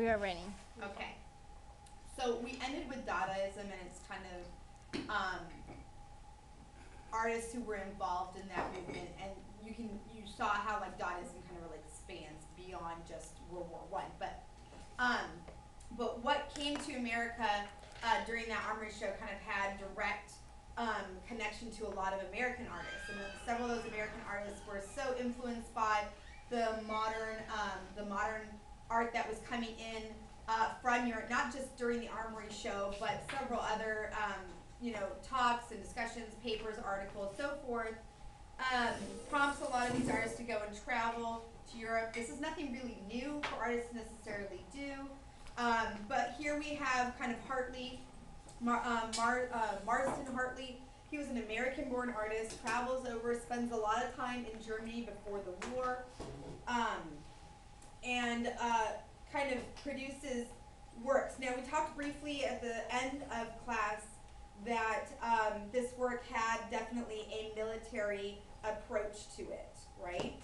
we are ready. Okay. So we ended with Dadaism, and it's kind of artists who were involved in that movement, and you saw how like Dadaism kind of like spans beyond just World War One. But what came to America during that armory show kind of had direct connection to a lot of American artists, and several of those American artists were so influenced by the modern art that was coming in from Europe, not just during the armory show, but several other talks and discussions, papers, articles, so forth. Prompts a lot of these artists to go and travel to Europe. This is nothing really new for artists to necessarily do, but here we have kind of Hartley, Marston Hartley. He was an American-born artist, travels over, spends a lot of time in Germany before the war, and kind of produces works. Now, we talked briefly at the end of class that this work had definitely a military approach to it, right?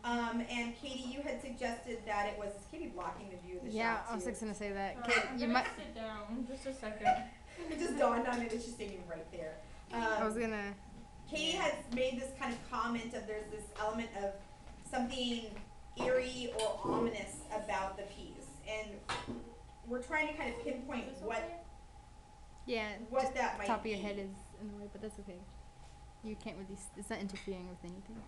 And Katie, you had suggested that it was, is Katie blocking the view of the shot? Yeah, I was too? just gonna say that. I'm gonna sit down just a second. It just dawned on me that she's standing right there. I was gonna. Katie has made this kind of comment of there's this element of something eerie or ominous about the piece, and we're trying to kind of pinpoint Yeah. what that might Top of be. your head is in the way, but that's okay. You can't really. It's not interfering with anything.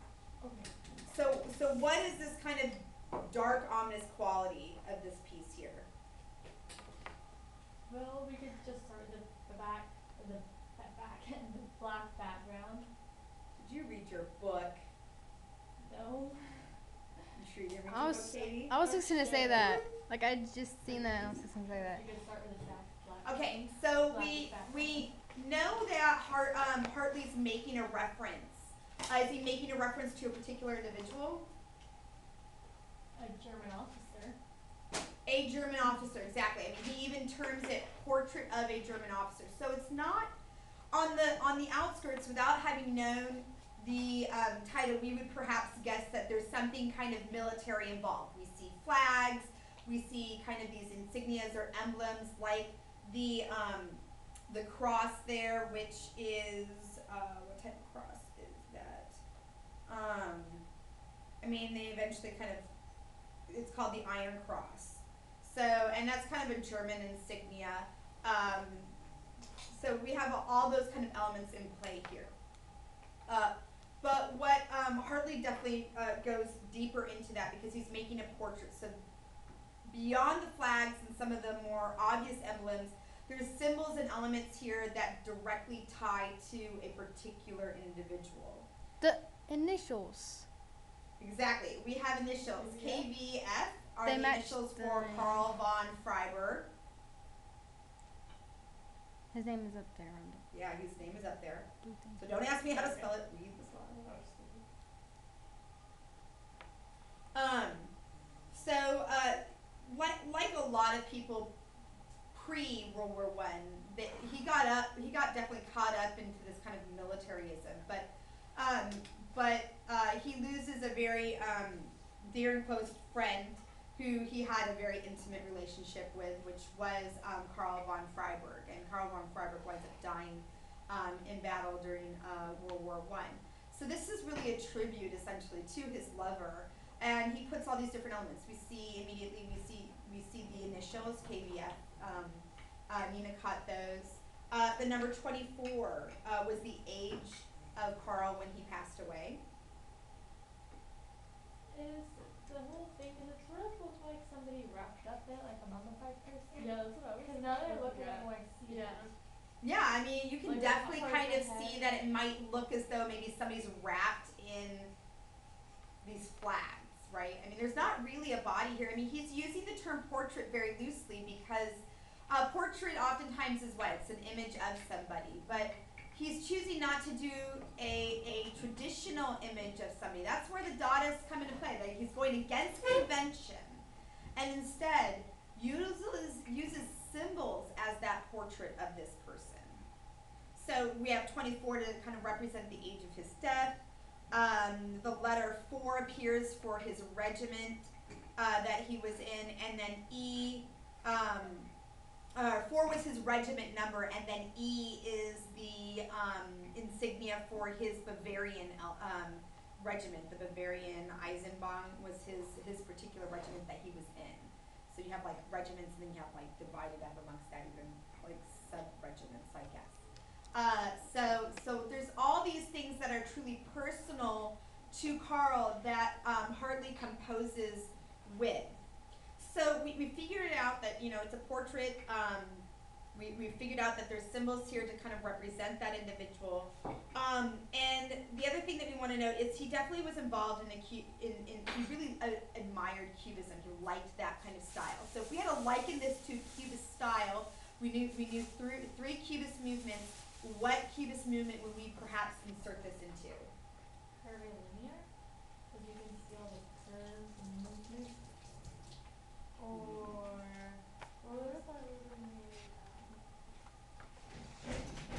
Okay. So what is this kind of dark, ominous quality of this piece here? Well, we could just start with the back, the back and the black background. Did you read your book? No. You sure you didn't read your book, Katie? I was just gonna say that. Like I just seen that. And I was just gonna say that. We could start with the black. Okay, so Black we know that Hartley's making a reference. Is he making a reference to a particular individual? A German officer. A German officer, exactly. I mean, he even terms it portrait of a German officer. So it's not on the outskirts. Without having known the title, we would perhaps guess that there's something kind of military involved. We see flags, we see kind of these insignias or emblems, like the cross there, which is what type of cross is that? I mean, they eventually kind of, it's called the Iron Cross. So, and that's kind of a German insignia. So we have all those kind of elements in play here. But what Hartley definitely goes deeper into that, because he's making a portrait. So beyond the flags and some of the more obvious emblems, there's symbols and elements here that directly tie to a particular individual. The initials. Exactly. We have initials. KVF are They the match initials the for name. Karl von Freiberg. His name is up there on Yeah, his name is up there. the blue thing. So don't ask me how to spell it. Read the slide. Like a lot of people pre World War One, he got definitely caught up into this kind of militarism, but he loses a very dear and close friend who he had a very intimate relationship with, which was Karl von Freiberg, and Karl von Freiberg winds up dying in battle during World War One. So this is really a tribute, essentially, to his lover, and he puts all these different elements. We see immediately, we see the initials KVF. Nina caught those. The number 24 was the age of Karl when he passed away. Is the whole thing, does it sort of look like somebody wrapped up in like a mummified person? Yeah, that's what I was. Because now that I look at it, I'm like, see it. Yeah, I mean, you can Like definitely a kind of head. see that it might look as though maybe somebody's wrapped in these flags, right? I mean, there's not really a body here. I mean, he's using the term portrait very loosely, because portrait oftentimes is what? It's an image of somebody, but he's choosing not to do a traditional image of somebody. That's where the Dadaists come into play. Like, he's going against convention, and instead uses symbols as that portrait of this person. So we have 24 to kind of represent the age of his death. The letter 4 appears for his regiment, that he was in, and then E, 4 was his regiment number, and then E is the insignia for his Bavarian regiment. The Bavarian Eisenbahn was his particular regiment that he was in. So you have like regiments, and then you have like divided up amongst that even like sub-regiments, I guess. So there's all these things that are truly personal to Carl that Hartley composes with. So we figured out that, you know, it's a portrait. We figured out that there's symbols here to kind of represent that individual. And the other thing that we want to note is he definitely was involved he really admired Cubism. He liked that kind of style. So if we had to liken this to Cubist style, we knew three Cubist movements. What Cubist movement would we perhaps insert this into? Curvilinear, because you can see all the curves and movement. Or what about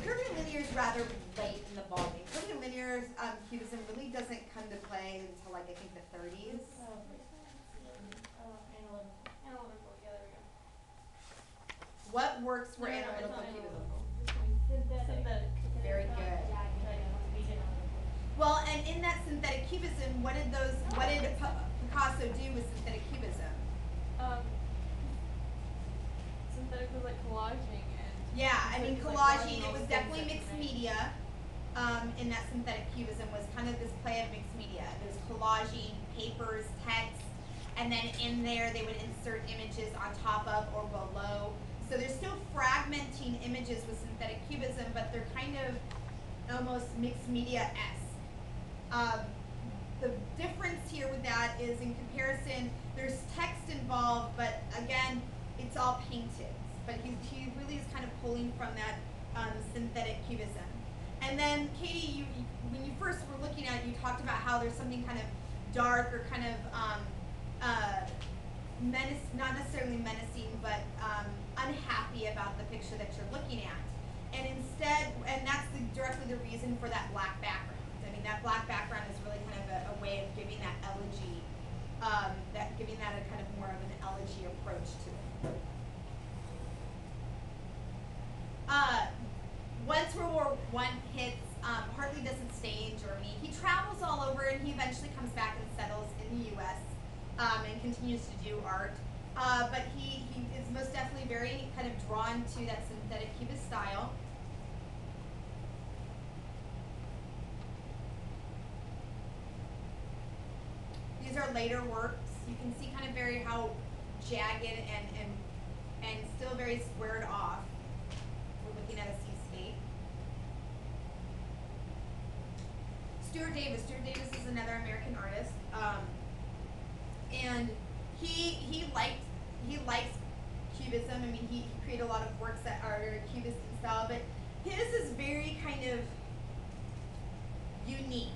Curvilinear is rather late in the ballgame. Curvilinear Cubism really doesn't come to play until like I think the 30s. Analytical, yeah, there we go. What works for No, analytical it's not Cubism? Synthetic. Very good. Well, and in that synthetic cubism, what did Picasso do with synthetic cubism? Synthetic was like collaging and. Yeah, I mean like collaging. collaging It all was the definitely things mixed that media. In that synthetic cubism was kind of this play of mixed media. There's collaging, papers, text, and then in there they would insert images on top of or below. So they're still fragmenting images with synthetic cubism, but they're kind of almost mixed media-esque. The difference here with that is in comparison, there's text involved, but again, it's all painted. But he really is kind of pulling from that synthetic cubism. And then Katie, when you first were looking at it, you talked about how there's something kind of dark or kind of not necessarily menacing, but unhappy about the picture that you're looking at. And instead, and that's directly the reason for that black background. I mean, that black background is really kind of a way of giving that elegy, giving that a kind of more of an elegy approach to it. Once World War I hits, Hartley doesn't stay in Germany. He travels all over, and he eventually comes back and settles in the U.S. And continues to do art. But he is most definitely very kind of drawn to that synthetic cubist style. These are later works. You can see kind of very how jagged and still very squared off. We're looking at a seascape. Stuart Davis. Stuart Davis is another American artist. And he likes Cubism. I mean, he created a lot of works that are very Cubist in style, but his is very kind of unique.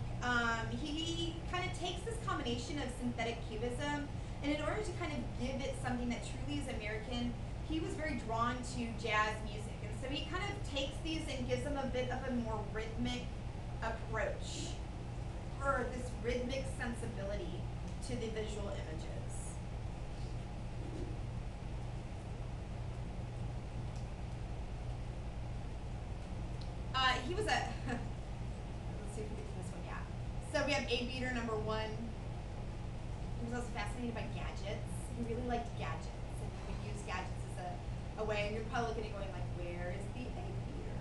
He kind of takes this combination of synthetic Cubism, and in order to kind of give it something that truly is American, he was very drawn to jazz music, and so he kind of takes these and gives them a bit of a more rhythmic approach, or this rhythmic sensibility to the visual images. He was a, let's see if we get to this one, yeah. So we have Egg Beater number 1. He was also fascinated by gadgets. He really liked gadgets, and he would use gadgets as a way, and you're probably looking at going like, where is the Egg Beater?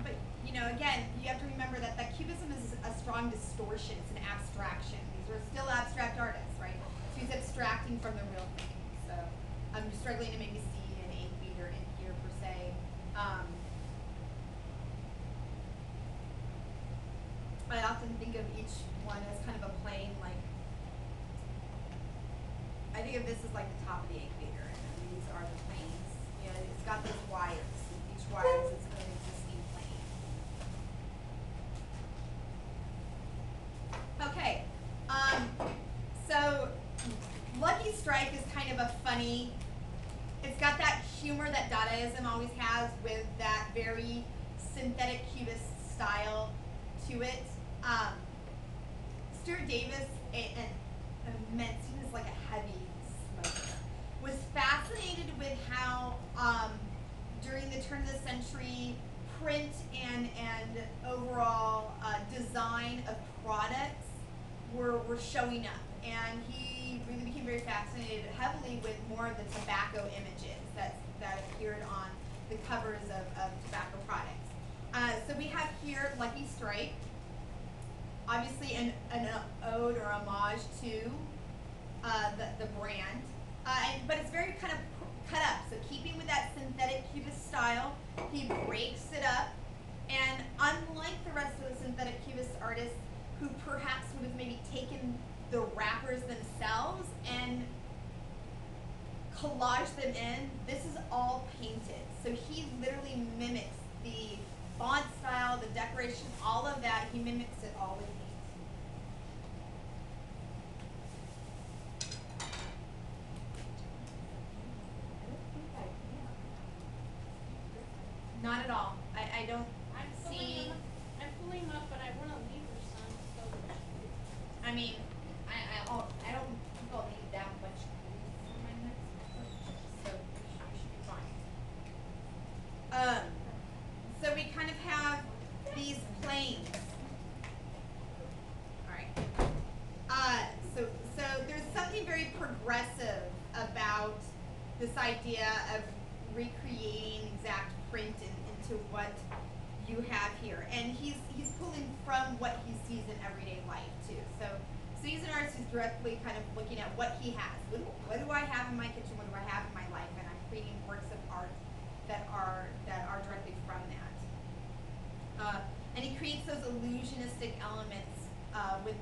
But, you know, again, you have to remember that Cubism is a strong distortion. It's an abstraction. These are still abstract artists, right? So he's abstracting from the real thing. So I'm struggling to maybe see an Egg Beater in here per se. I often think of each one as kind of a plane, like, I think of this as like the top of the Egg Beater, and then these are the planes. You know, it's got those wires. Each wire is its own existing plane. Okay, so Lucky Strike is kind of a funny, it's got that humor that Dadaism always has with that very synthetic Cubist style to it. Stuart Davis, and immense, he was like a heavy smoker, was fascinated with how during the turn of the century, print and overall design of products were showing up, and he really became very fascinated heavily with more of the tobacco images that appeared on the covers of tobacco products. So we have here Lucky Strike, obviously an ode or homage to the brand, but it's very kind of cut up. So keeping with that synthetic cubist style, he breaks it up, and unlike the rest of the synthetic cubist artists, who perhaps would have maybe taken the wrappers themselves and collaged them in, this is all painted. So he literally mimics the font style, the decoration, all of that. He mimics it all with paint. Not at all. I don't see. I'm pulling him up, but I want to leave her some. So. I mean, I don't think I'll need that much glue for my next purchase, so we should be fine. So we kind of have these planes. All right. So there's something very progressive about this idea of recreating exact print into what you have here, and he's pulling from what he sees in everyday life too. So he's an artist who's directly kind of looking at what he has. What do I have in my kitchen? What do I have in my life? And I'm creating works of art that are directly from that. And he creates those illusionistic elements with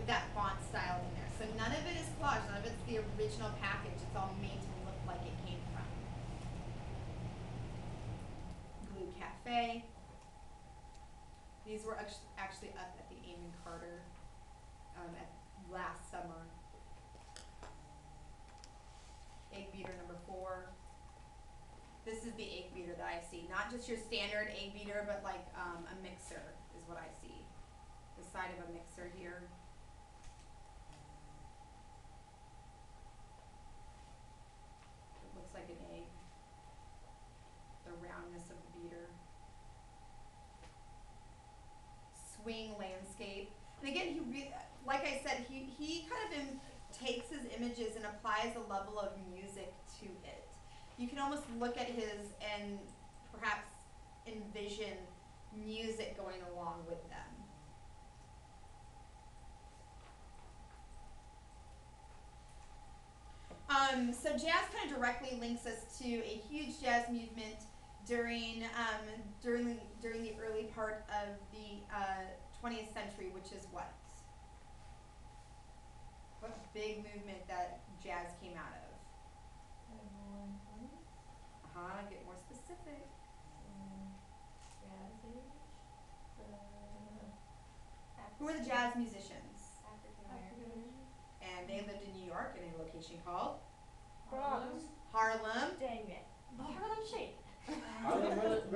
that font style in there. So none of it is collage. None of it's the original package. It's all made to look like it came from. Glue Cafe. These were actually up at the Amon Carter at last summer. Egg beater number 4. This is the egg beater that I see. Not just your standard egg beater, but like a mixer is what I see. The side of a mixer here. It looks like an egg. The roundness of the beater. Swing landscape. And again, like I said, he kind of takes his images and applies a level of music to it. You can almost look at his and perhaps envision music going along with them. So jazz kind of directly links us to a huge jazz movement during the early part of the 20th century, which is what big movement that jazz came out of? Get more specific. Jazz age. Who were the jazz musicians? African American. And they lived in New York in a location called Bronx. Harlem. Dang it. The Harlem Shake.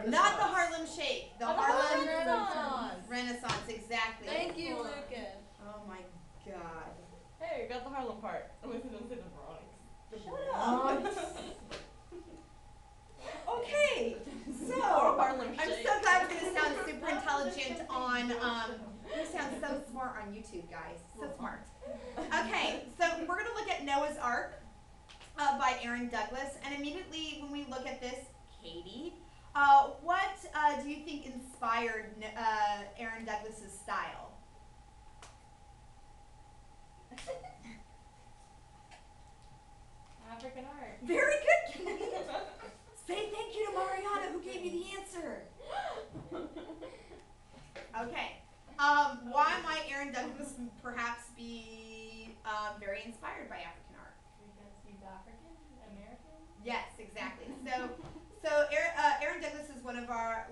Not the Harlem Shake. The Harlem Renaissance. Renaissance, exactly. Thank you, Lucas. Oh my God. Hey, you got the Harlem part. At least it doesn't say the Bronx. The Shut Bronx. Okay, so Harlem I'm Shake. so glad we're gonna sound super intelligent on. We sound so smart on YouTube, guys. So smart. Okay, so we're gonna look at Noah's Ark by Aaron Douglas, and immediately when we look at this, Katie, what do you think inspired Aaron Douglas's style? African art. Very good, Katie. Say thank you to Mariana who gave you the answer. Okay. Why might Aaron Douglas perhaps be very inspired by African art? Because he's African American. Yes, exactly. So Aaron Douglas is one of our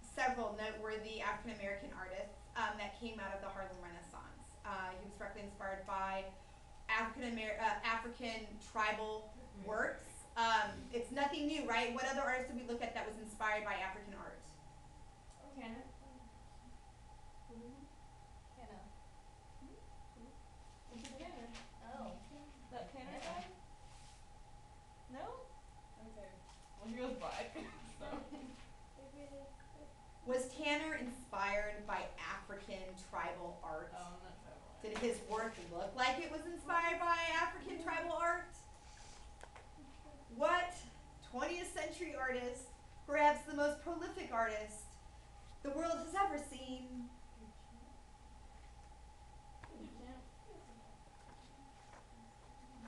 several noteworthy African American artists that came out of the Harlem Renaissance. He was directly inspired by African tribal works. It's nothing new, right? What other artists did we look at that was inspired by African art? Was Tanner inspired by African tribal art? Oh, I'm not tribal. Did his work look like it was inspired by African tribal art? What 20th century artist, perhaps the most prolific artist the world has ever seen?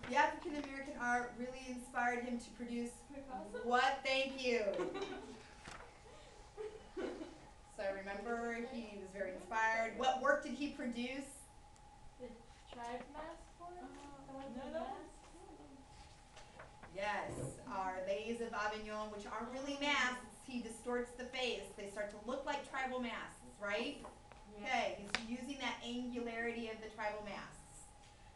The African American art really inspired him to produce Picasso? what? Thank you. So remember, he was very inspired. What work did he produce? The tribe mask one? The one with the no. mask? Yes, our ladies of Avignon, which aren't really masks. He distorts the face. They start to look like tribal masks, right? Okay, he's using that angularity of the tribal masks.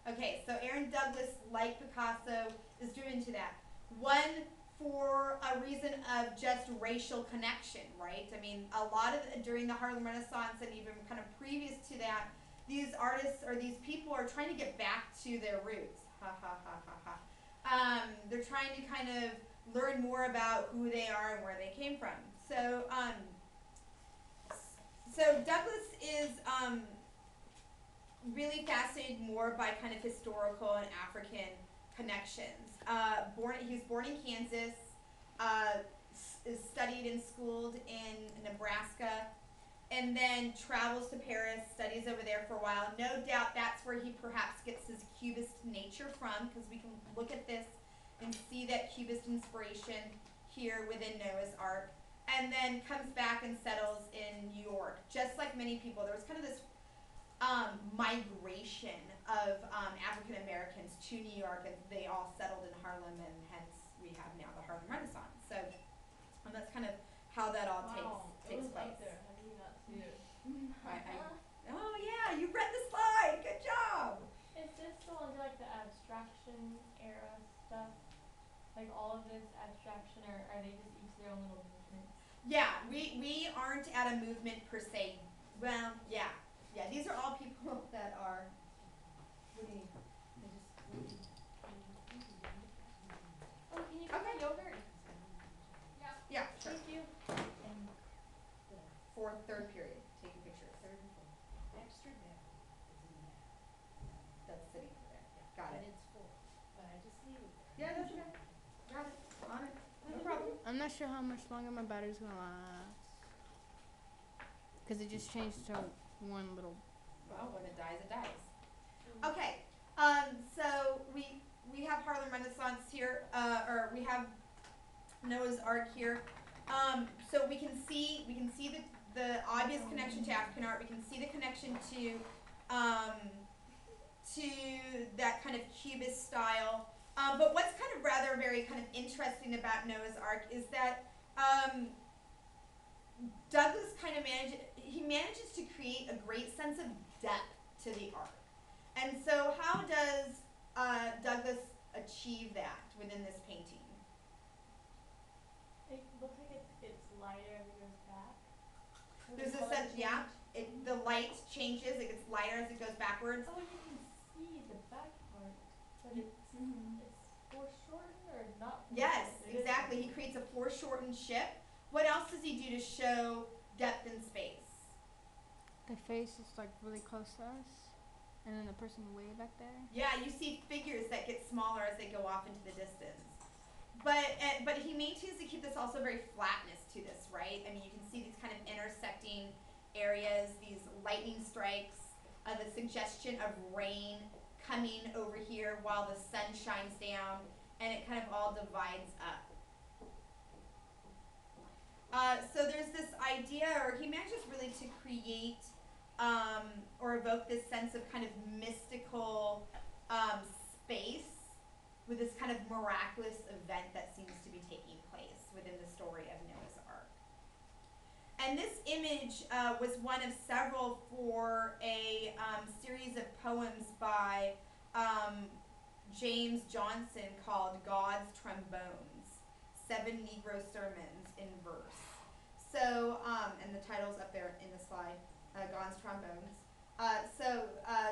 Okay, so Aaron Douglas, like Picasso, is driven to that. One, for a reason of just racial connection, right? I mean, a lot of, during the Harlem Renaissance and even kind of previous to that, these artists or these people are trying to get back to their roots. Ha ha ha ha ha. They're trying to kind of learn more about who they are and where they came from. So, so Douglas is really fascinated more by kind of historical and African connections. He was born in Kansas, studied and schooled in Nebraska, and then travels to Paris, studies over there for a while. No doubt that's where he perhaps gets his Cubist nature from, because we can look at this and see that Cubist inspiration here within Noah's Ark. And then comes back and settles in New York, just like many people. There was kind of this migration of African Americans to New York, and they all settled in Harlem, and hence we have now the Harlem Renaissance. So that's kind of how that all takes place. Up there. How do you not see it? Oh yeah, you read the slide. Good job. Is this still under like the abstraction era stuff? Like all of this abstraction, or are they just each their own little movements? Yeah, we aren't at a movement per se. Well, yeah. These are all people that are. What do you need? Oh, can you get Okay. my yogurt? Yeah, sure. Thank you. Fourth, third period. Taking pictures. Third and fourth. Extra bed is in that. That's sitting over there. Got And it. it's full, but I just leave it there. Yeah, that's okay. Got it. On it. No problem. I'm not sure how much longer my battery's gonna last. Cause it just changed to one little. Well, when it dies, it dies. Okay. So we have Harlem Renaissance here, or we have Noah's Ark here. So we can see the obvious connection to African art. We can see the connection to that kind of Cubist style. But what's kind of rather very kind of interesting about Noah's Ark is that Douglas kind of manages to create a great sense of depth to the ark. And so how does Douglas achieve that within this painting? It looks like it's lighter as it goes back. There's a sense, yeah, the light changes, it gets lighter as it goes backwards. Oh, you can see the back part, but it's foreshortened or not? Yes, foreshortened? It is exactly. He creates a foreshortened ship. What else does he do to show depth in space? The face is like really close to us, and then the person way back there. Yeah, you see figures that get smaller as they go off into the distance. But he maintains to keep this also very flatness to this, right? I mean, you can see these kind of intersecting areas, these lightning strikes, the suggestion of rain coming over here while the sun shines down, and it kind of all divides up. So there's this idea, or he manages really to create or evoke this sense of kind of mystical space with this kind of miraculous event that seems to be taking place within the story of Noah's Ark. And this image was one of several for a series of poems by James Johnson called God's Trombones, 7 Negro Sermons in Verse. So, and the title's up there in the slide, God's Trombones.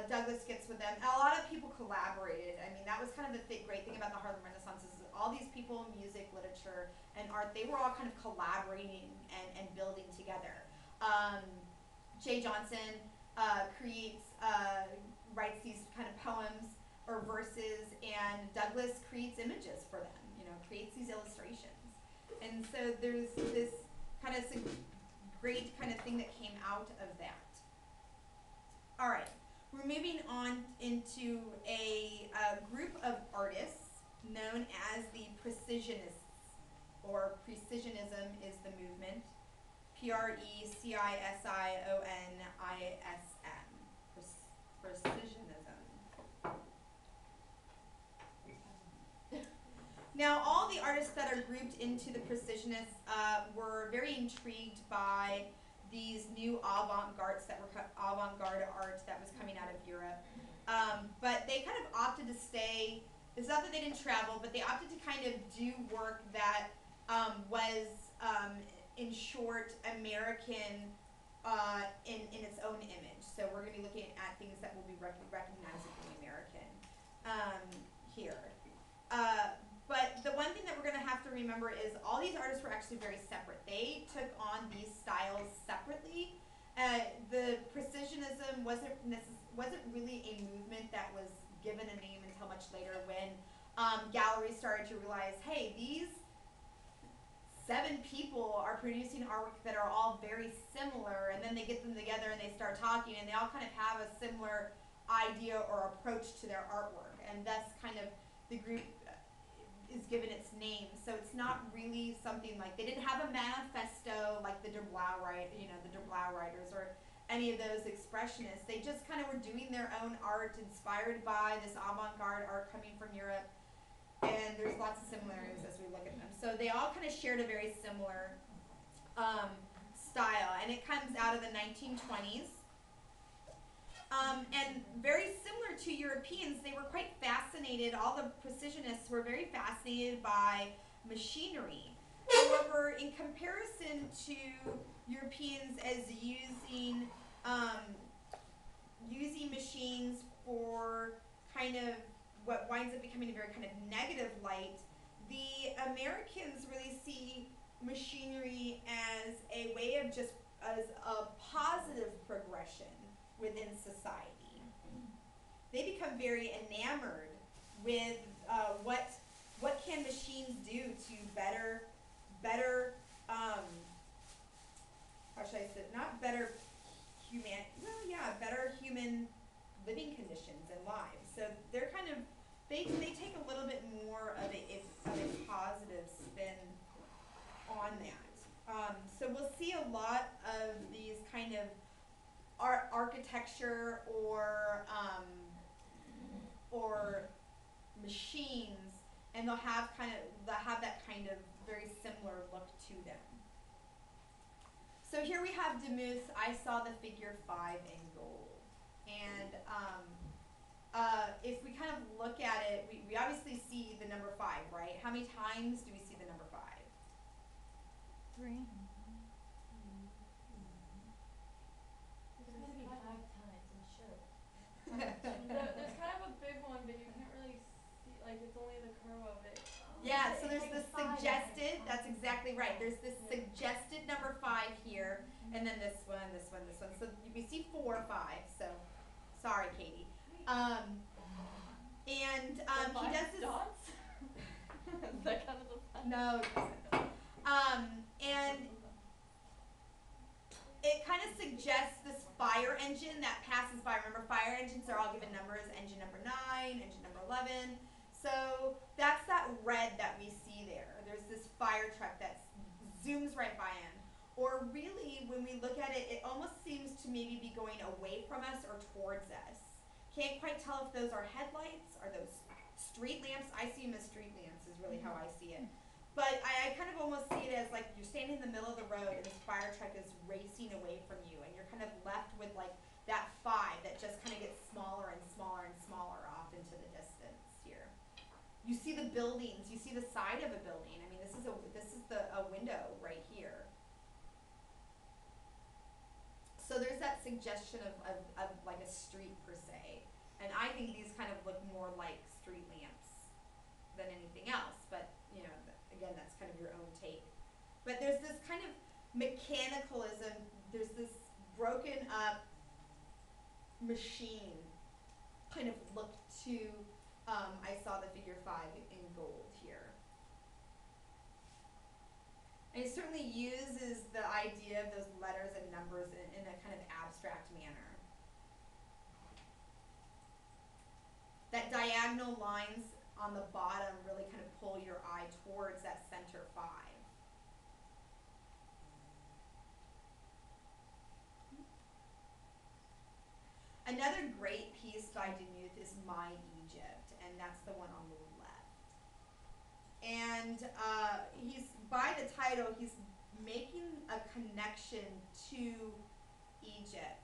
Douglas gets with them. A lot of people collaborated. I mean, that was kind of the great thing about the Harlem Renaissance is all these people in music, literature, and art, they were all kind of collaborating and building together. Jay Johnson writes these kind of poems or verses, and Douglas creates images for them, creates these illustrations. And so there's this kind of great kind of thing that came out of that. All right, we're moving on into a group of artists known as the Precisionists, or Precisionism is the movement. Precisionism. Precisionism. Now, all the artists that are grouped into the Precisionists were very intrigued by these new avant-garde art that was coming out of Europe. But they kind of opted to stay. It's not that they didn't travel, but they opted to kind of do work that was, in short, American in its own image. So we're going to be looking at things that will be recognizably American here. But the one thing that we're going to have to remember is all these artists were actually very separate. They took on these styles separately. The Precisionism wasn't really a movement that was given a name until much later, when galleries started to realize, hey, these 7 people are producing artwork that are all very similar, and then they get them together and they start talking, and they all kind of have a similar idea or approach to their artwork, and thus kind of the group is given its name. So it's not really something like, they didn't have a manifesto like the Der Blau writers or any of those expressionists. They just kind of were doing their own art inspired by this avant-garde art coming from Europe, and there's lots of similarities as we look at them. So they all kind of shared a very similar style, and it comes out of the 1920s. And very similar to Europeans, they were quite fascinated, all the Precisionists were very fascinated by machinery. However, in comparison to Europeans as using machines for kind of what winds up becoming a very kind of negative light, the Americans really see machinery as a way of as a positive progression within society. They become very enamored with what can machines do to better how should I say it? Not better better human living conditions and lives. So they're kind of they take a little bit more of a positive spin on that. So we'll see a lot of these kind of architecture or machines, and they'll have that kind of very similar look to them. So here we have Demuth. I saw the figure 5 in gold, and if we kind of look at it, we obviously see the number 5, right? How many times do we see the number 5? 3. It's gonna be 5 times, I'm sure. There's kind of a big one, but you can't really see, like, it's only the curve of it. Yeah, so there's this suggested, that's exactly right. There's this suggested number 5 here, and then this one, this one, this one. So we see 4, 5, so sorry, Katie. He does this. Dots? Is that kind of the fun? No, it doesn't. And it kind of suggests this fire engine that passes by. Remember, fire engines are all given numbers, engine number 9, engine number 11. So that's that red that we see there. There's this fire truck that zooms right by him. Or really, when we look at it, it almost seems to maybe be going away from us or towards us. Can't quite tell if those are headlights, are those street lamps. I see them as street lamps is really how I see it. But I kind of almost see it as like you're standing in the middle of the road and this fire truck is racing away from you, and you're kind of left with like that 5 that just kind of gets smaller and smaller and smaller off into the distance here. You see the buildings, you see the side of a building. I mean, this is a window right here. So there's that suggestion of like a street per se. And I think these kind of look more like street lamps than anything else. But, again, that's kind of your own take. But there's this kind of mechanicalism there's this broken up machine kind of look to, I saw the figure 5 in gold here. And it certainly uses the idea of those letters and numbers in a kind of abstract manner. That diagonal lines on the bottom really kind of pull your eye towards that center 5. Another great piece by Demuth is My Egypt, and that's the one on the left. And he's, by the title, he's making a connection to Egypt.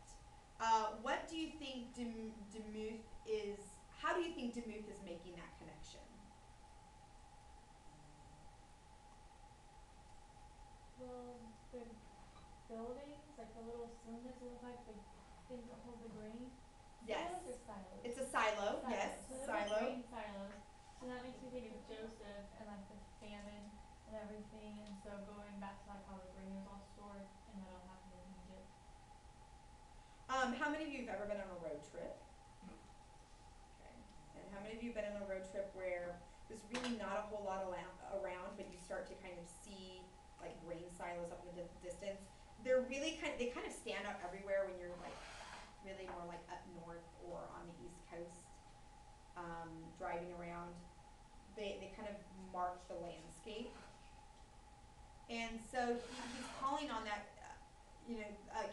What do you think Demuth is, how do you think Demuth is making that connection? Well, the buildings, like the little cylinders that look like the things that hold the grain. Yes. Silos or silos? It's a silo, yes, So they're like silo. grain silos. So that makes me think of Joseph and like the famine and everything, and so going back to like how the grain was all stored, and that all happened in Egypt. How many of you have ever been on a road trip? Okay. And how many of you have been on a road trip where there's really not a whole lot around, but you start to kind of see like grain silos up in the distance? They're really they kind of stand out everywhere when you're like really more like up north or on the East Coast, driving around. They kind of mark the landscape. And so he's calling on that,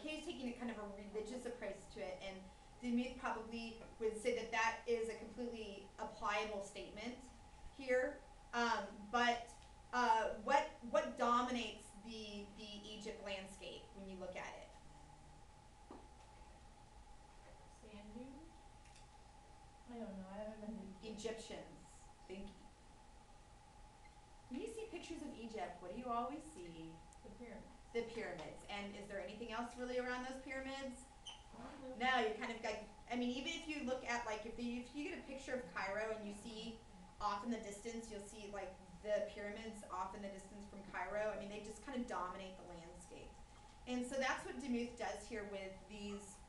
Kay's taking a kind of a religious approach to it, and Demuth probably would say that that is a completely applicable statement here. But what dominates the Egypt landscape when you look at it? Sand dunes? I don't know, I haven't been to Egypt. Egyptians. Thank you. When you see pictures of Egypt, what do you always see? The pyramids. The pyramids. And is there anything else really around those pyramids? No. No, you're kind of like, I mean, even if you look at like, if you get a picture of Cairo and you see off in the distance, you'll see like the pyramids off in the distance from Cairo. I mean, they just kind of dominate the landscape. And so that's what Demuth does here with these,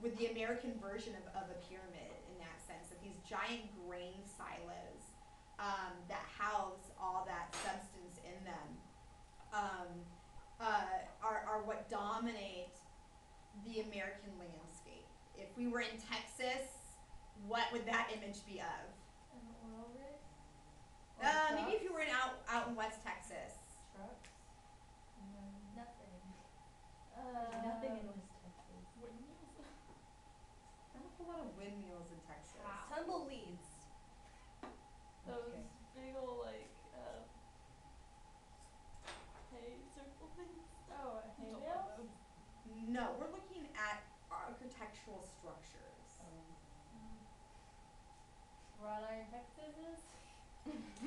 with the American version of a pyramid in that sense, of these giant grain silos that house all that substance in them, are what dominate the American landscape. If we were in Texas, what would that image be of? An oil rig? Or Maybe if you trucks? were out in West Texas. Trucks? No. Nothing. Uh, Nothing in West Texas. Windmills? Not a whole lot of windmills in Texas. Wow. Tumbleweeds. Those Okay. big ol' like, hay circle things? Oh, hay bales? No, we're looking at architectural structures. Wrought iron Texas?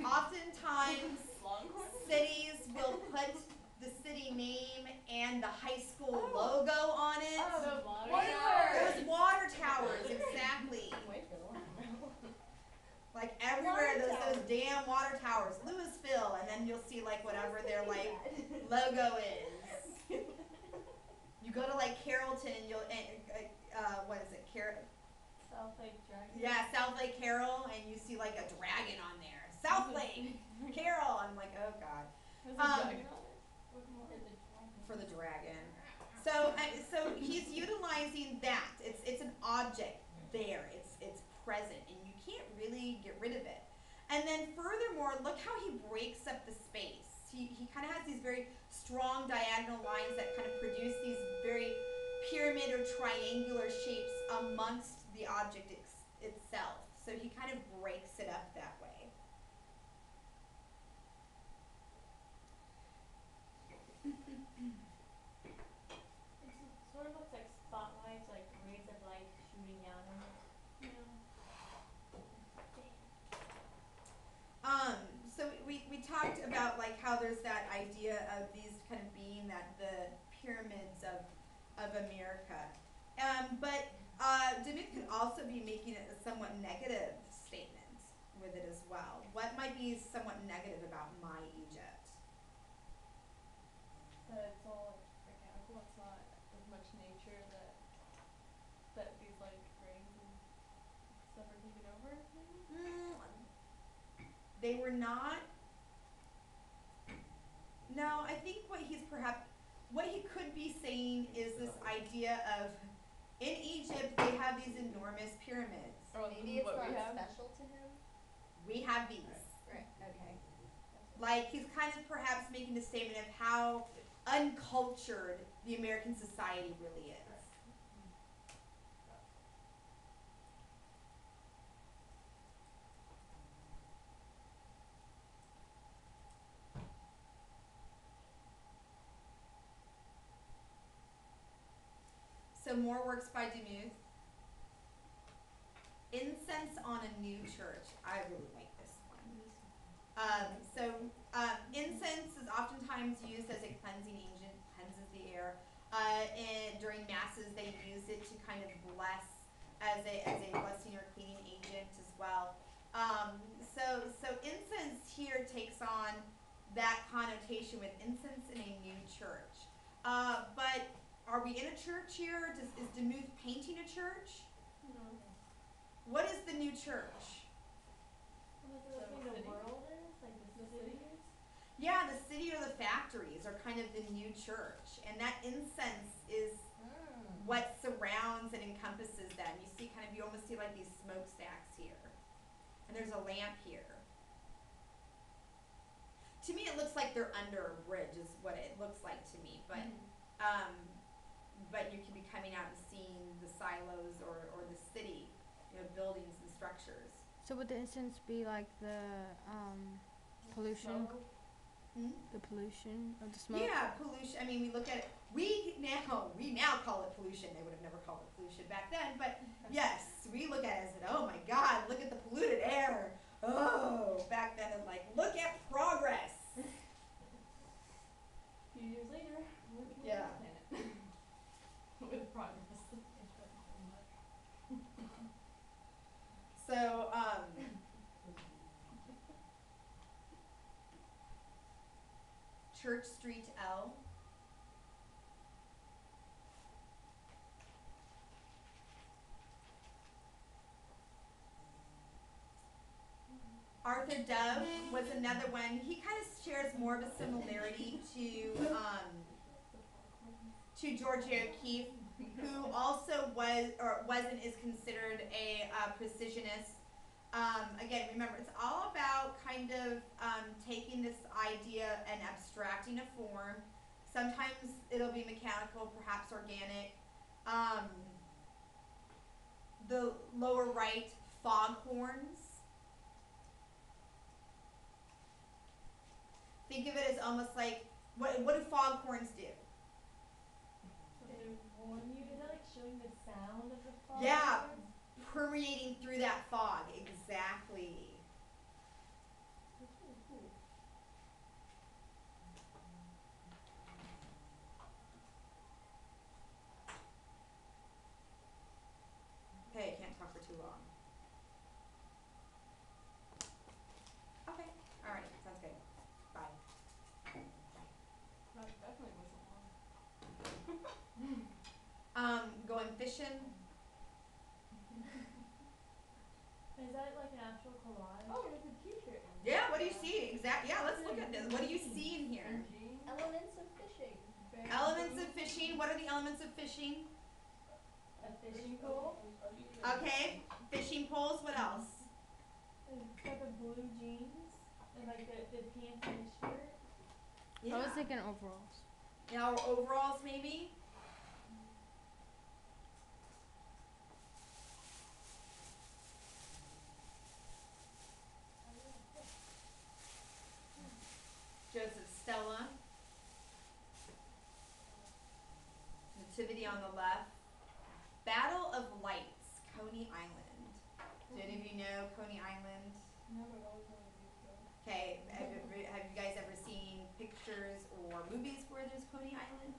Oftentimes, Longhorn? cities will put the city name and the high school Oh. logo on it. Oh, Water towers. Those water towers, exactly. Wait for the water. Like everywhere, Water those towers. damn water towers, Louisville, and then you'll see like whatever their like logo is. You go to like Carrollton, and you'll what is it, South Lake Dragon? Yeah, South Lake Carroll, and you see like a dragon on there. South Lake Carroll. I'm like, oh god, There's a dragon on it? What more? There's a dragon. for the dragon. So he's utilizing that. It's an object there. It's present, and you can't really get rid of it. And then furthermore, look how he breaks up the space. He kind of has these very strong diagonal lines that kind of produce these very pyramid or triangular shapes amongst the object itself. So he kind of breaks it up that way. It sort of looks like spotlights, like rays of light shooting down on it. So we talked about like how there's that idea of these kind of being that the pyramids of America. But Demuth could also be making it a somewhat negative statement with it as well. What might be somewhat negative about My Egypt? But it's all like mechanical, it's not after that these like rings and stuff are taken over, maybe? They were not. No, I think what he could be saying is this idea of, in Egypt they have these enormous pyramids. Or Maybe it's what not we have. special to him. We have these. Right. Okay. Like, he's kind of perhaps making a statement of how uncultured the American society really is. So more works by Demuth. Incense on a New Church. I really like this one. Incense is oftentimes used as a cleansing agent, cleanses the air. And during masses, they use it to kind of bless as a blessing or cleaning agent as well. So incense here takes on that connotation with incense in a new church. But are we in a church here? Is Demuth painting a church? No. What is the new church? What is it, So like the city? world is? Like the city is? Yeah, the city or the factories are kind of the new church. And that incense is what surrounds and encompasses them. You see you almost see like these smokestacks here. And there's a lamp here. To me it looks like they're under a bridge is what it looks like to me. But you can be coming out and seeing the silos or the city, buildings and structures. So would the incense be like the pollution? Smoke. The pollution of the smoke? Yeah, pollution. I mean, we look at it. We now call it pollution. They would have never called it pollution back then. But yes, we look at it as, oh my God, look at the polluted air. Oh, back then it's like, look at progress. A few years later, look at Yeah. this planet. With progress. So, Church Street L. Arthur Dove was another one. He kind of shares more of a similarity to Georgia O'Keeffe, who also wasn't is considered a precisionist. Again, remember, it's all about kind of taking this idea and abstracting a form. Sometimes it'll be mechanical, perhaps organic. The lower right, foghorns. Think of it as almost like, what do foghorns do? They warn you, is that like showing the sound of the fog? Yeah, permeating through that fog, exactly. That's really cool. Hey, I can't talk for too long. Okay, alright, sounds good. Bye. That definitely wasn't long. Going fishing. Is that like an actual collage? Oh, there's a t-shirt. Yeah, what do you see? Exactly. Yeah, let's look at this. What do you see in here? And jeans. Elements of fishing. Elements of fishing. What are the elements of fishing? A fishing pole. Okay, fishing poles. What else? It's got the blue jeans and like the pants and the shirt. I was thinking overalls. Now overalls, maybe. Joseph Stella. Nativity on the left. Battle of Lights, Coney Island. Do any of you know Coney Island? Never always wanted to do so. Okay, have you guys ever seen pictures or movies where there's Coney Island?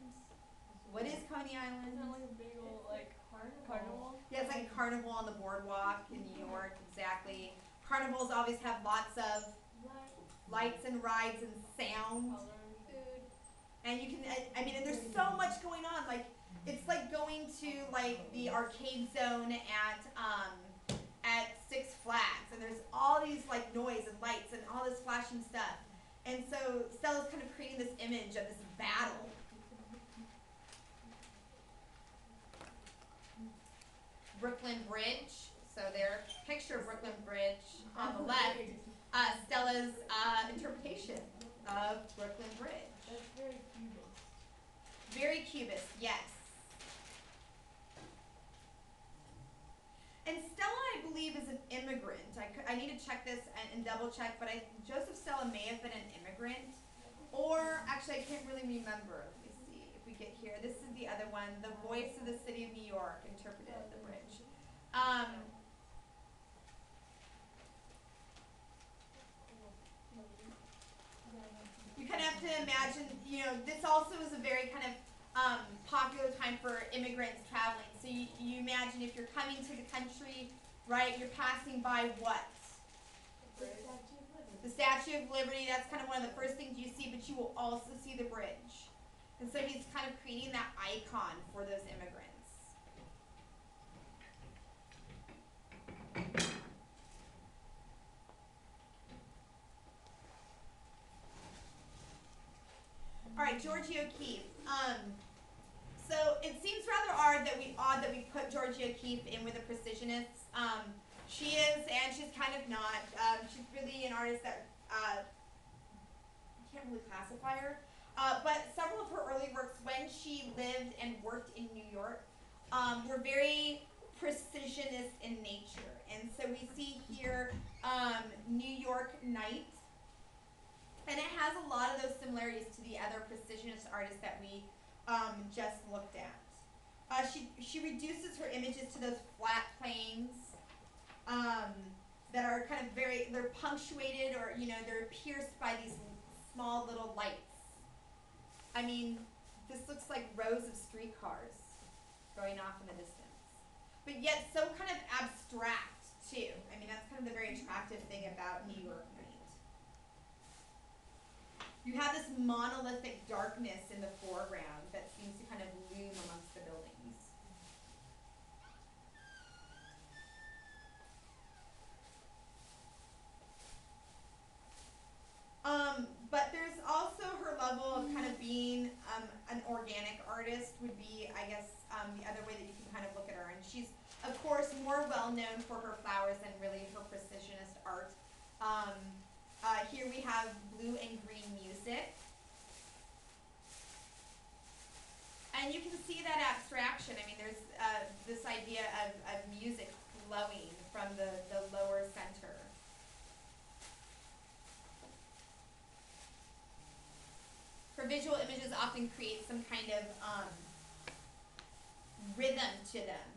What is Coney Island? Isn't it like a big old like carnival? Yeah, it's like a carnival on the boardwalk in New York, exactly. Carnivals always have lots of lights and rides and sound. Colors. Food. And you can, and there's so much going on. Like, it's like going going to like the arcade zone at Six Flags, and there's all these like noise and lights and all this flashing stuff. And so Stella's kind of creating this image of this battle. Brooklyn Bridge. So their picture of Brooklyn Bridge on the left. Stella's interpretation of Brooklyn Bridge. That's very cubist. Very cubist, yes. And Stella, I believe, is an immigrant. I need to check this and double check, but Joseph Stella may have been an immigrant. Or, actually, I can't really remember. Let me see if we get here. This is the other one. The Voice of the City of New York interpreted the bridge. You kind of have to imagine, this also is a very kind of popular time for immigrants traveling. So you imagine if you're coming to the country, right, you're passing by what? The Statue of Liberty. That's kind of one of the first things you see, but you will also see the bridge. And so he's kind of creating that icon for those immigrants. All right, Georgia O'Keeffe. So it seems rather odd that we put Georgia O'Keeffe in with the Precisionists. She is, and she's kind of not. She's really an artist that you can't really classify her. But several of her early works, when she lived and worked in New York, were very precisionist in nature. And so we see here New York Night. And it has a lot of those similarities to the other precisionist artists that we just looked at. She reduces her images to those flat planes that are kind of they're punctuated, or they're pierced by these small little lights. I mean, this looks like rows of streetcars going off in the distance, but yet so kind of abstract too. I mean, that's kind of the very attractive thing about New York Night. You have this monolithic darkness in the foreground that seems to kind of loom amongst the buildings. But there's also her level of kind of being an organic artist would be, I guess, the other way that you can kind of look at her. And she's, of course, more well known for her flowers than really her precisionist art. Here we have blue and green music. And you can see that abstraction. I mean, there's this idea of music flowing from the lower center. Her visual images often create some kind of rhythm to them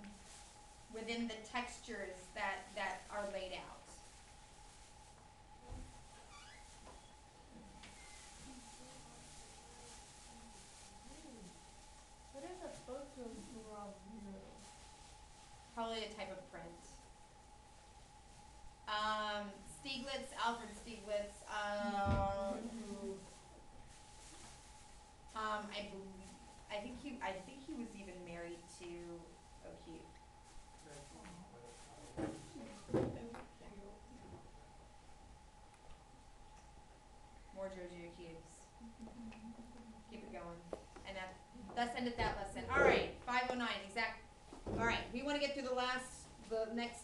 within the textures that are laid out. What is a photogravure? Probably a type of print. Stieglitz, Alfred Stieglitz, I think he was even married to O'Keeffe. More Georgia O'Keeffe's. Keep it going. And let's end at that lesson. All right, 509, exact. All right, we want to get through the next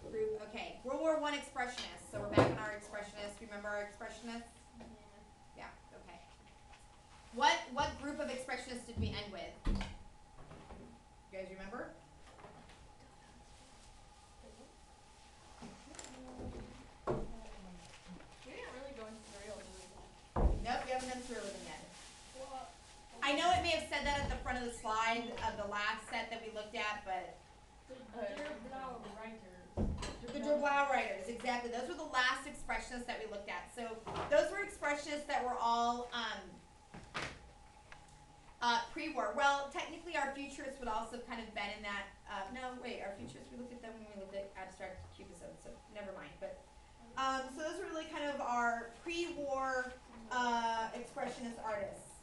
group. Okay, World War I Expressionists. So we're back on our Expressionists. Remember our Expressionists? Yeah, okay. What group of Expressionists did we end with? You guys remember? We didn't really go into surrealism. Nope, we haven't done surrealism yet. Well, I know it may have said that at the front of the slide of the last set that we looked at, but the Der Blaue Reiter. the Der Blaue writers, exactly. Those were the last expressionists that we looked at. So those were expressionists that were all pre-war. Well, technically our futurists would also kind of been in that. No, wait, our futurists, we looked at them when we looked at abstract cubism, so never mind. But so those are really kind of our pre-war expressionist artists.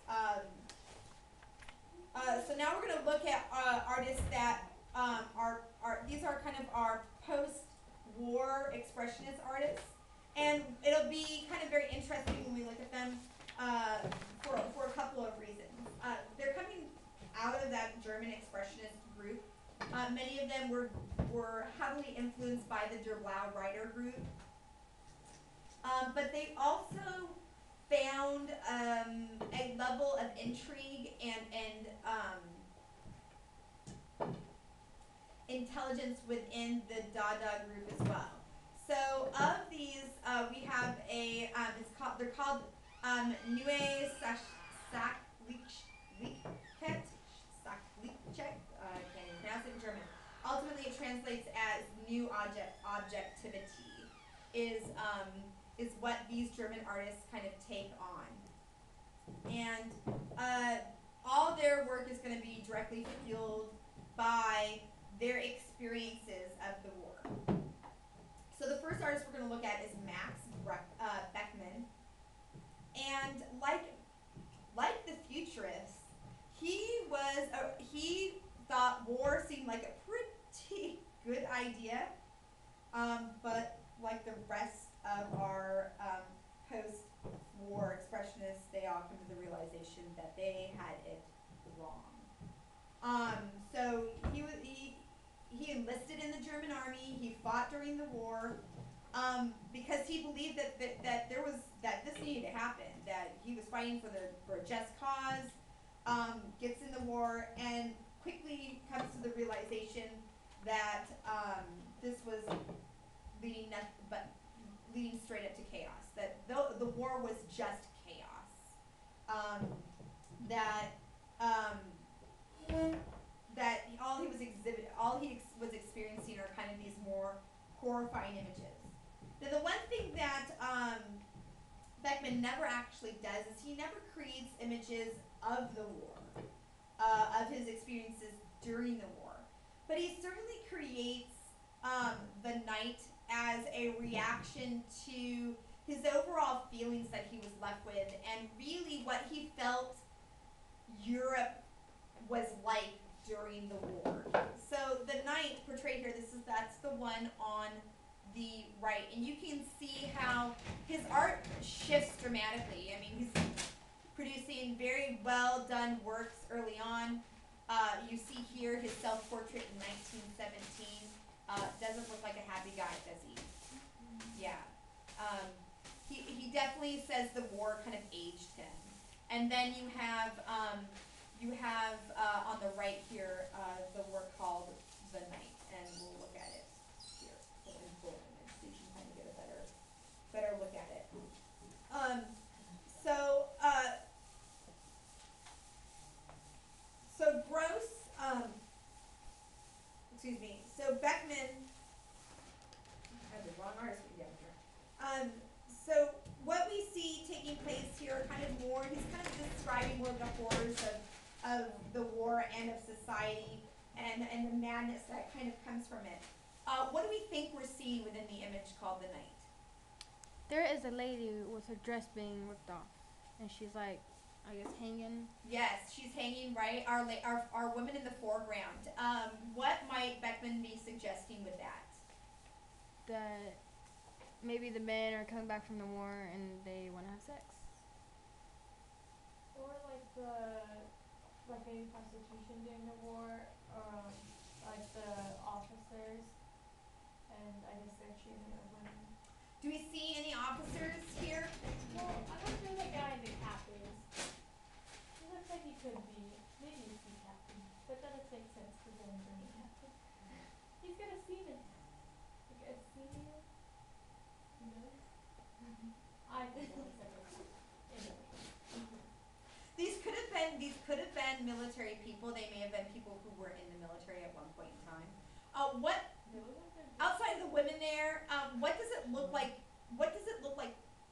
So now we're gonna look at artists that are these are kind of our post-war expressionist artists, and it'll be kind of very interesting when we look at them for a couple of reasons. They're coming out of that German expressionist group. Many of them were heavily influenced by the Der Blau Reiter group, but they also found a level of intrigue and intelligence within the Dada group as well. So of these, we have they're called Neue Sachlichkeit. I can't even pronounce it in German. Ultimately, it translates as new objectivity. Is what these German artists kind of take on, and all their work is going to be directly fueled by their experiences of the war. So the first artist we're going to look at is Max Beckmann, and like the Futurists, he thought war seemed like a pretty good idea, but like the rest of our post-war expressionists, they all come to the realization that they had it wrong. So he enlisted in the German army. He fought during the war because he believed that this needed to happen. That he was fighting for a just cause. Gets in the war and quickly comes to the realization that this was leading straight up to chaos. That the war was just chaos. That all he was experiencing are kind of these more horrifying images. Now, the one thing that Beckmann never actually does is he never creates images of the war, of his experiences during the war, but he certainly creates the night as a reaction to his overall feelings that he was left with, and really what he felt Europe was like during the war. So the night portrayed here, that's the one on the right, and you can see how his art shifts dramatically. I mean, he's producing very well done works early on. You see here his self-portrait in 1917. Doesn't look like a happy guy, does he? Yeah. He definitely says the war kind of aged him. And then you have on the right here the work called The Night, and we'll look at it here in full image so you can kind of get a better look at it. So Gross, so Beckmann, I have the wrong artist down here. So what we see taking place here, kind of more, he's kind of describing more of the horrors of the war and of society and the madness that kind of comes from it. What do we think we're seeing within the image called The Night? There is a lady with her dress being ripped off, and she's like, I guess, hanging. Yes, she's hanging, right? Our woman in the foreground. What might Beckmann be suggesting with that? That maybe the men are coming back from the war and they want to have sex. Or like maybe prostitution during the war, or like the officers, and I guess their treatment of women. Do we see any officers here? Well, I'm not sure the guy in the cap is. He looks like he could be. Maybe he's the captain. But that doesn't make sense because then he's the captain. He's got a seaman. Like a senior? You know? I think that looks like a anyway. These could have been military people. They may have been people who were in the military at one point in time. Outside of the women there, what does it look like?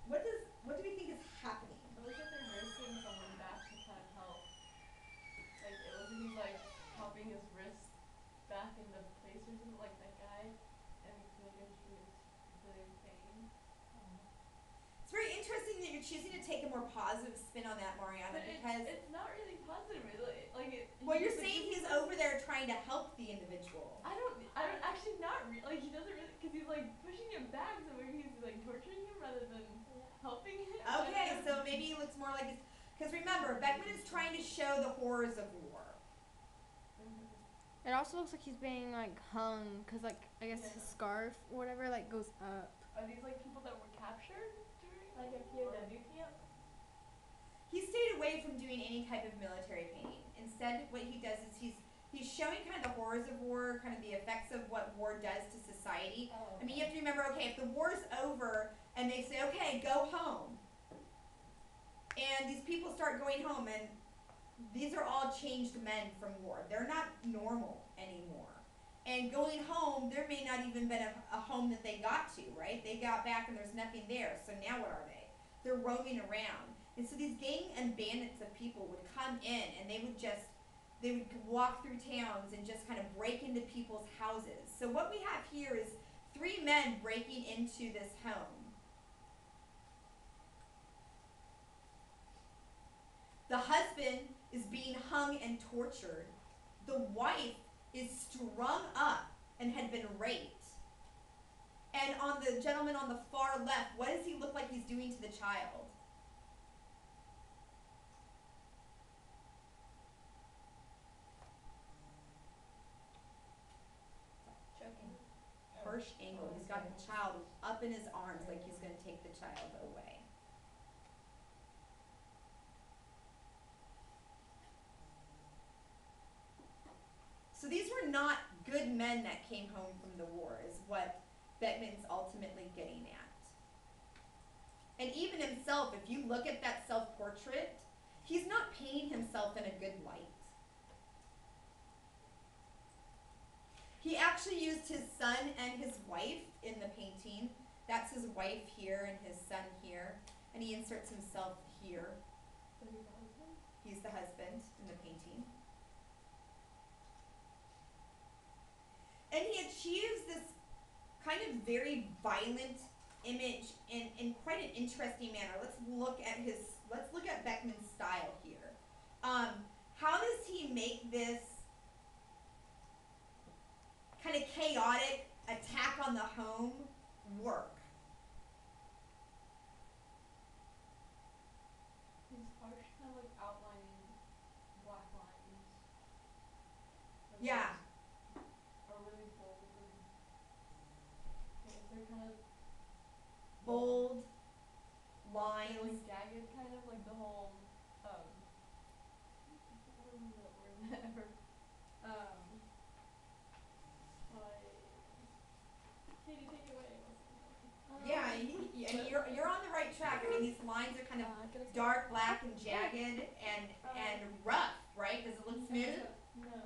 What do we think is happening? It looks like they're nursing someone back to kind of help. Like it looks like he's like popping his wrist back into place or something, like that guy, and he was really in pain. It's very interesting that you're choosing to take a more positive spin on that, Mariana, But because it's not really positive, really. Like it. well, you're like, saying he's over there trying to help the individual. I don't actually not like he doesn't really because he's like pushing him back, so maybe he's like torturing him rather than helping him. I don't Okay, know. so maybe he looks more like it's because remember, Beckman is trying to show the horrors of war. It also looks like he's being like hung, cause like I guess his Yeah. scarf or whatever like goes up. Are these like people that were captured during Like a the war? POW camp? He stayed away from doing any type of military painting. Instead, what he does is he's showing kind of the horrors of war, kind of the effects of what war does to society. Oh, I mean, you have to remember, okay, if the war's over and they say, okay, go home, and these people start going home, and these are all changed men from war. They're not normal anymore. And going home, there may not even been a home that they got to, right? They got back and there's nothing there. So now what are they? They're roaming around. And so these gang and bandits of people would come in and they would walk through towns and just kind of break into people's houses. So what we have here is 3 men breaking into this home. The husband is being hung and tortured. The wife is strung up and had been raped. And on the gentleman on the far left, what does he look like he's doing to the child? Choking. Harsh angle. He's got the child up in his arms like he's going to take the child away. So these were not good men that came home from the war, is what Beckman's ultimately getting at. And even himself, if you look at that self-portrait, he's not painting himself in a good light. He actually used his son and his wife in the painting. That's his wife here and his son here. And he inserts himself here. So he's the husband? He's the husband in the painting. And he achieves this kind of very violent image in quite an interesting manner. Let's look at Beckman's style here. How does he make this kind of chaotic attack on the home work? He's harsh, kind of like outlining black lines. Like Yeah. those are really bold. Okay, they're kind of Bold and lines. like jagged, kind of like the whole what was the word ever? Like Katie, take it away. Yeah, I mean, you're on the right track. I mean, these lines are kind of dark, black, and jagged, and rough, right? Does it look smooth? No.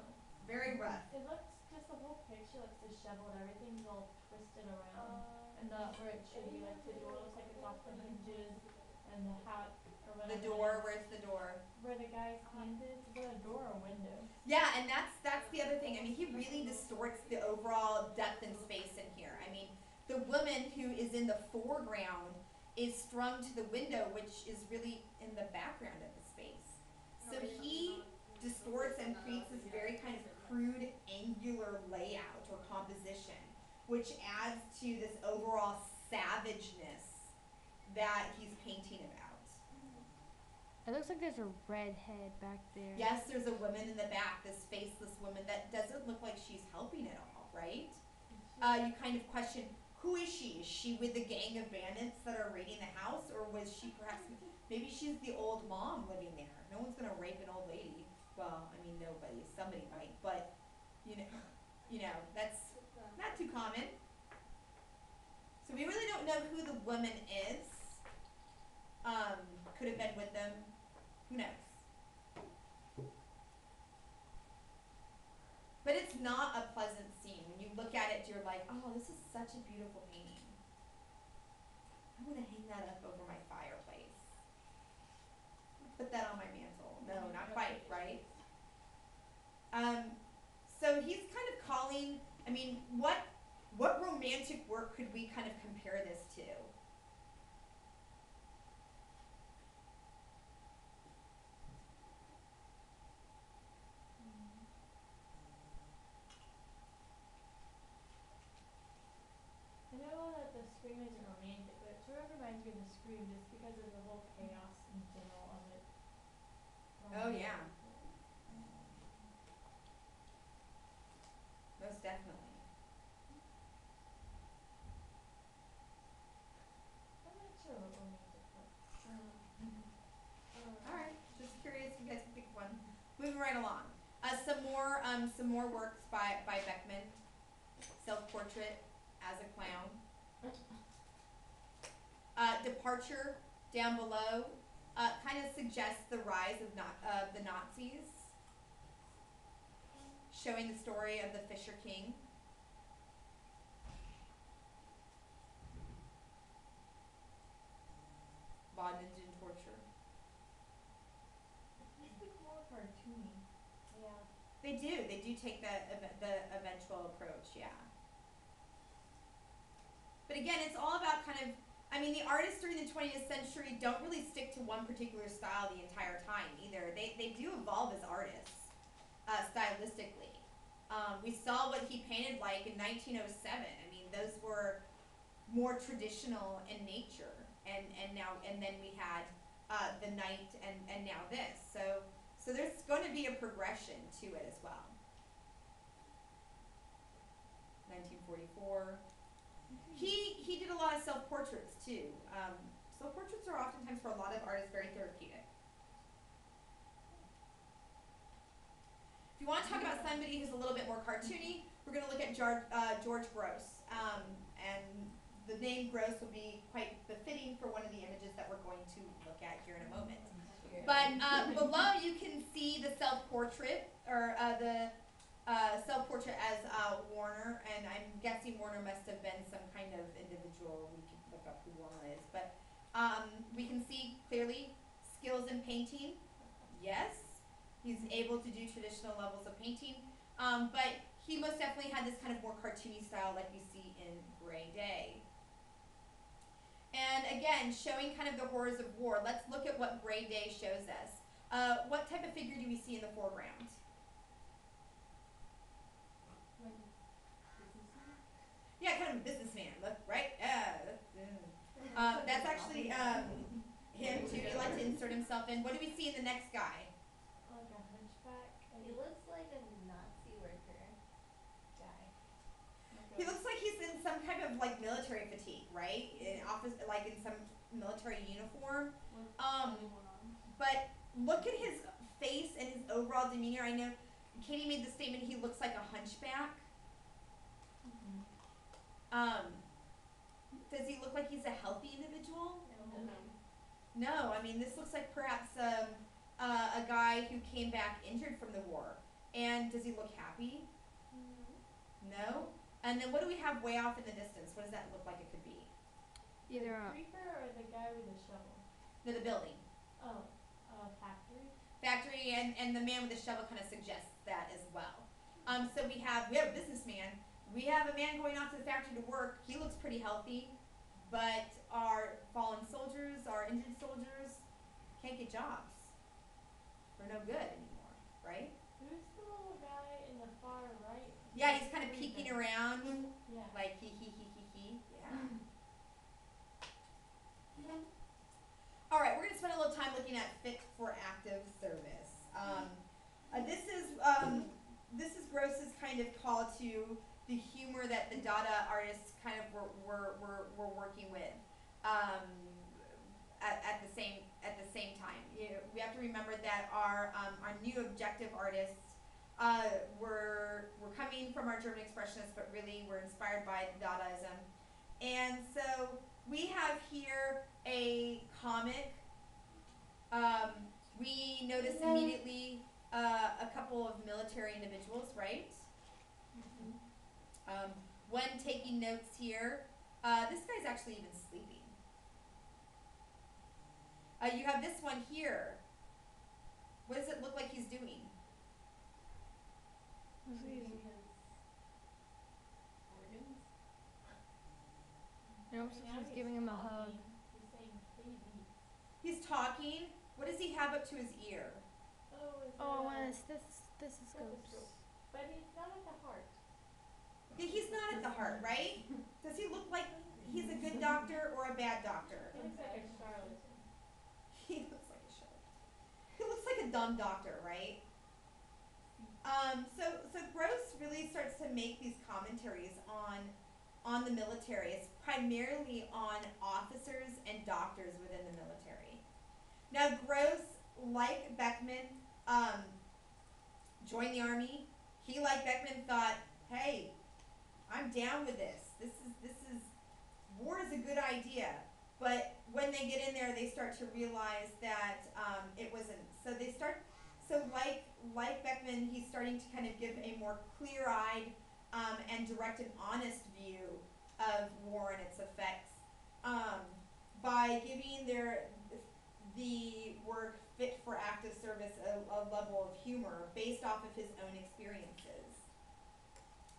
Very rough. It looks just the whole picture looks disheveled. Everything's all twisted around, and not where it should be. Like the door looks like it's off the hinges, and the hat or whatever. The door, where's the door? Where the guy's hand is. Is that a door or a window? Yeah, and that's the other thing. I mean, he really distorts the overall depth and space in here. I mean, the woman who is in the foreground is strung to the window, which is really in the background of the space. So he distorts and creates this very kind of crude, angular layout or composition, which adds to this overall savageness that he's painting about. It looks like there's a redhead back there. Yes, there's a woman in the back, this faceless woman that doesn't look like she's helping at all, right? You kind of question, who is she? Is she with the gang of bandits that are raiding the house, or was she perhaps, maybe she's the old mom living there. No one's gonna rape an old lady. Well, I mean, nobody, somebody might, but, you know, that's not too common. So we really don't know who the woman is. Could have been with them. Who knows? But it's not a pleasant scene. When you look at it, you're like, oh, this is such a beautiful painting. I want to hang that up over my fireplace. Put that on my mantle. No, not quite, right? So he's kind of calling, I mean, what romantic work could we kind of compare this to? Scream just because of the whole chaos in general of it. Oh, yeah. Most definitely. I'm not sure what we'll make it for. Alright, just curious if you guys can pick one. Moving right along. Some more works by Beckman. Self-portrait as a clown. Departure down below kind of suggests the rise of the Nazis, showing the story of the Fisher King. Bondage and torture. These look more cartoony. Yeah. They do take the eventual approach, yeah. But again, it's all about kind of, I mean, the artists during the 20th century don't really stick to one particular style the entire time either. They do evolve as artists, stylistically. We saw what he painted like in 1907. I mean, those were more traditional in nature, and then we had the night, and now this. So there's going to be a progression to it as well. 1944. He did a lot of self-portraits too. Self-portraits are oftentimes for a lot of artists very therapeutic. If you want to talk about somebody who's a little bit more cartoony, we're going to look at George Grosz. And the name Grosz will be quite befitting for one of the images that we're going to look at here in a moment. But below you can see the self-portrait, or the self-portrait as Warner, and I'm guessing Warner must have been some kind of individual. We can look up who Warner is, but we can see clearly skills in painting. Yes, he's able to do traditional levels of painting, but he most definitely had this kind of more cartoony style like you see in Gray Day. And again, showing kind of the horrors of war. Let's look at what Gray Day shows us. What type of figure do we see in the foreground? Yeah, kind of a businessman, look, right? That's actually him too. He liked to insert himself in. What do we see in the next guy? Like a hunchback. He looks like a Nazi worker guy. He looks like he's in some kind of like military fatigue, right? In office, like in some military uniform. But look at his face and his overall demeanor. I know Katie made the statement he looks like a hunchback. Does he look like he's a healthy individual? No, I mean, this looks like perhaps a guy who came back injured from the war. And does he look happy? No? And then what do we have way off in the distance? What does that look like it could be? Either The creeper or the guy with the shovel? No, the building. Oh, factory? Factory, and the man with the shovel kind of suggests that as well. So we have a businessman. We have a man going off to the factory to work. He looks pretty healthy, but our fallen soldiers, our injured soldiers, can't get jobs. They're no good anymore, right? Who's the little guy in the far right? Yeah, he's kind of peeking around, Yeah. like he. Yeah. All right, we're gonna spend a little time looking at fit for active service. This is Gross's kind of call to the humor that the Dada artists kind of were working with at the same time. You know, we have to remember that our new objective artists were coming from our German expressionists, but really were inspired by Dadaism. And so we have here a comic. We notice immediately a couple of military individuals, right? When taking notes here, this guy's actually even sleeping. You have this one here. What does it look like he's doing? Reading his organs. Nope, Right now she's giving him a hug. talking. He's saying baby. He's talking. What does he have up to his ear? Oh, is Oh, I it want a a stethoscope. But he's not at the heart. Yeah, he's not at the heart, right? Does he look like he's a good doctor or a bad doctor. He looks like a charlatan. He looks like a charlatan. He looks like a dumb doctor, right? So Gross really starts to make these commentaries on the military. It's primarily on officers and doctors within the military. Now Gross, like Beckman, joined the army. He, like Beckman, thought, hey, I'm down with this. This is war is a good idea. But when they get in there, they start to realize that it wasn't. So like Beckman, he's starting to kind of give a more clear-eyed and direct and honest view of war and its effects by giving the work fit for active service a level of humor based off of his own experiences.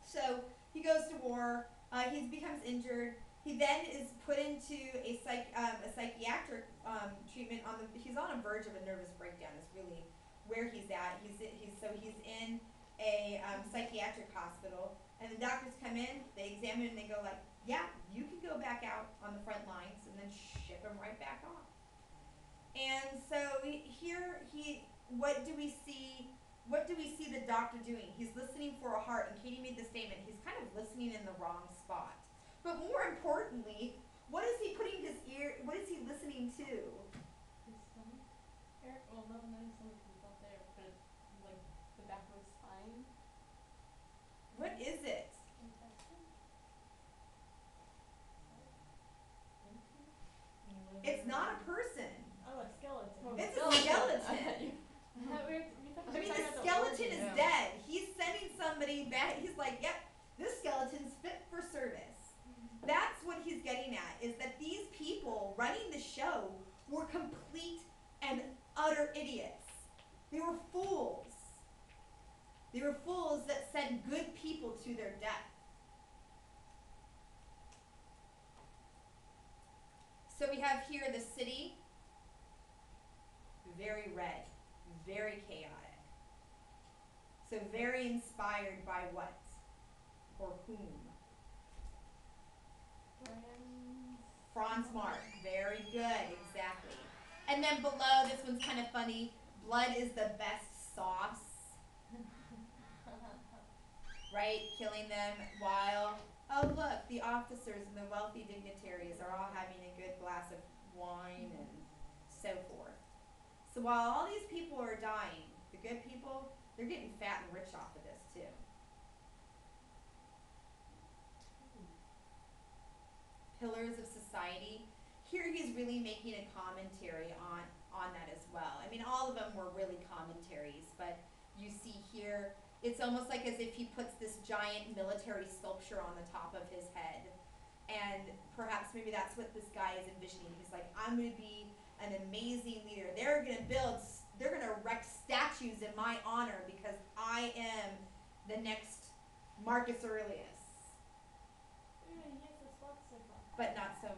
So he goes to war. He becomes injured. He then is put into a psychiatric treatment. He's on the verge of a nervous breakdown. Is really where he's at. He's in a psychiatric hospital, and the doctors come in. They examine him. And they go like, "Yeah, you can go back out on the front lines," and then ship him right back on. And so what do we see? What do we see the doctor doing? He's listening for a heart, and Katie made the statement. He's kind of listening in the wrong spot. But more importantly, what is he putting his ear? What is he listening to? His stomach? Well, not his stomach because it's not there, but like the back of his spine. What is it? It's not a person. Oh, a skeleton. It's a skeleton. I I mean, the skeleton is dead. He's sending somebody back. He's like, yep, this skeleton's fit for service. That's what he's getting at, is that these people running the show were complete and utter idiots. They were fools. They were fools that sent good people to their death. So we have here the city, very red, very chaotic. So very inspired by what? Or whom? Franz Marc. Very good, exactly. And then below, this one's kind of funny. Blood is the best sauce. Right? Killing them while, oh look, the officers and the wealthy dignitaries are all having a good glass of wine and so forth. So while all these people are dying, the good people, they're getting fat and rich off of this too. Pillars of society. Here he's really making a commentary on that as well. I mean, all of them were really commentaries, but you see here, it's almost like as if he puts this giant military sculpture on the top of his head. And perhaps maybe that's what this guy is envisioning. He's like, I'm going to be an amazing leader. They're going to erect statues in my honor because I am the next Marcus Aurelius. He has a swastika. But not so